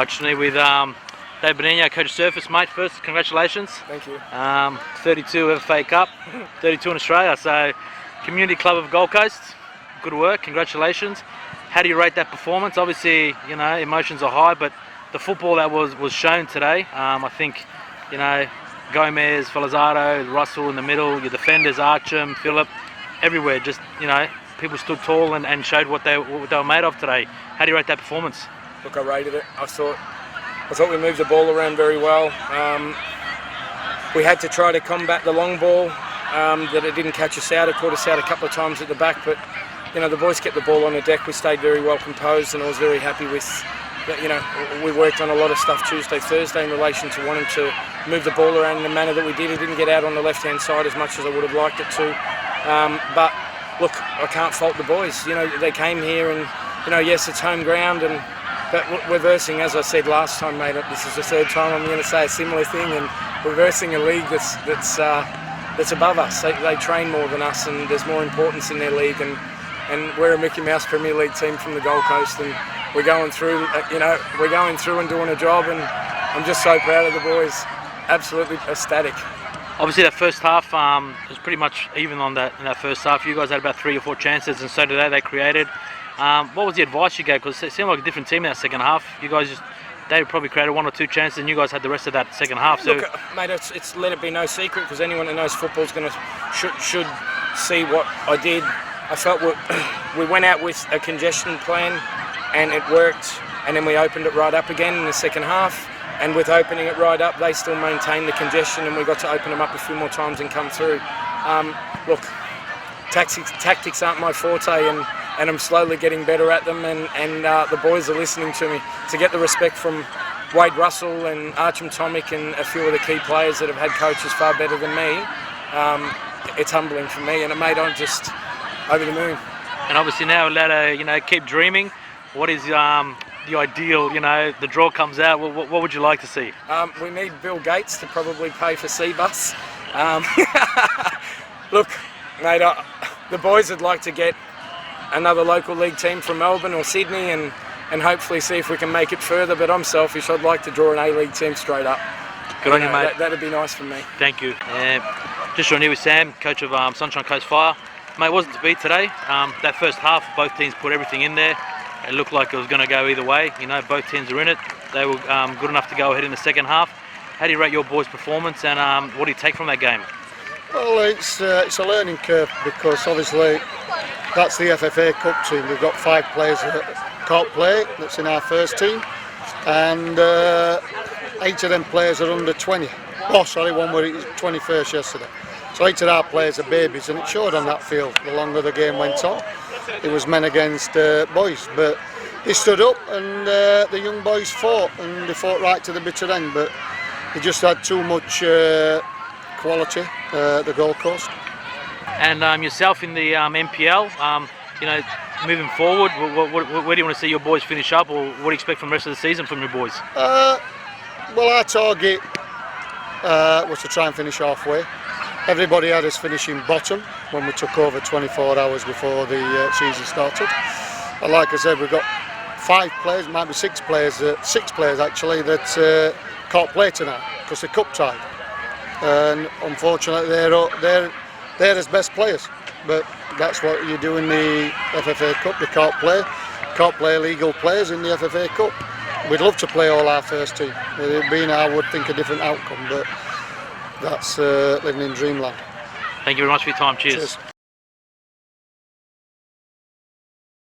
unfortunately, with Dave Benigno, Coach Surface, mate. First, congratulations. Thank you. 32 FA Cup, 32 in Australia. So, Community Club of Gold Coast, good work. Congratulations. How do you rate that performance? Obviously, you know, emotions are high, but the football that was shown today, I think, you know, Gomez, Felizardo, Russell in the middle, your defenders, Archam, Phillip, everywhere. Just, you know, people stood tall and showed what they were made of today. How do you rate that performance? Look, I rated it. I thought we moved the ball around very well. We had to try to combat the long ball, that it didn't catch us out. It caught us out a couple of times at the back, but you know, the boys kept the ball on the deck. We stayed very well composed, and I was very happy with. You know, we worked on a lot of stuff Tuesday, Thursday in relation to wanting to move the ball around in the manner that we did. It didn't get out on the left-hand side as much as I would have liked it to. But look, I can't fault the boys. You know, they came here, and you know, yes, it's home ground, but we're versing, as I said last time, mate. This is the third time I'm going to say a similar thing, and we're versing a league that's above us. They train more than us, and there's more importance in their league, and we're a Mickey Mouse Premier League team from the Gold Coast, and we're going through, and doing a job, and I'm just so proud of the boys. Absolutely ecstatic. Obviously, that first half was pretty much even in that first half. You guys had about 3 or 4 chances, and so did they created. What was the advice you gave? Because it seemed like a different team in that second half. You guys they probably created 1 or 2 chances, and you guys had the rest of that second half. So, look, mate, it's let it be no secret, because anyone that knows football is going to should see what I did. I felt we went out with a congestion plan, and it worked, and then we opened it right up again in the second half, and with opening it right up, they still maintained the congestion, and we got to open them up a few more times and come through. Look, tactics aren't my forte, and I'm slowly getting better at them, and the boys are listening to me. To get the respect from Wade Russell and Archam Tomic and a few of the key players that have had coaches far better than me, it's humbling for me, and mate, I'm just over the moon. And obviously now, let you know, keep dreaming. What is the ideal? You know, the draw comes out. What would you like to see? We need Bill Gates to probably pay for Cbus. Look, mate, the boys would like to get another local league team from Melbourne or Sydney, and hopefully see if we can make it further. But I'm selfish. I'd like to draw an A-League team straight up. Good on you, mate. That'd be nice for me. Thank you. Just on here with Sam, coach of Sunshine Coast Fire. Mate, it wasn't to be today. That first half, both teams put everything in there. It looked like it was going to go either way. You know, both teams are in it. They were good enough to go ahead in the second half. How do you rate your boys' performance, and what do you take from that game? Well, it's a learning curve, because obviously that's the FFA Cup team. We've got 5 players that can't play. That's in our first team, and 8 of them players are under 20. Oh, sorry, one were 21st yesterday. So 8 of our players are babies, and it showed on that field. The longer the game went on, it was men against boys, but they stood up, and the young boys fought, and they fought right to the bitter end, but they just had too much quality, the Gold Coast. And yourself in the MPL, you know, moving forward, where do you want to see your boys finish up, or what do you expect from the rest of the season from your boys? Well, our target was to try and finish halfway. Everybody had us finishing bottom when we took over 24 hours before the season started. And like I said, we've got 5 players, might be 6 players, 6 players actually, that can't play tonight because they're cup tied. And unfortunately, they're as best players. But that's what you do in the FFA Cup. They can't play legal players in the FFA Cup. We'd love to play all our first team. It'd been, I would think, a different outcome, but that's living in dreamland. Thank you very much for your time. Cheers.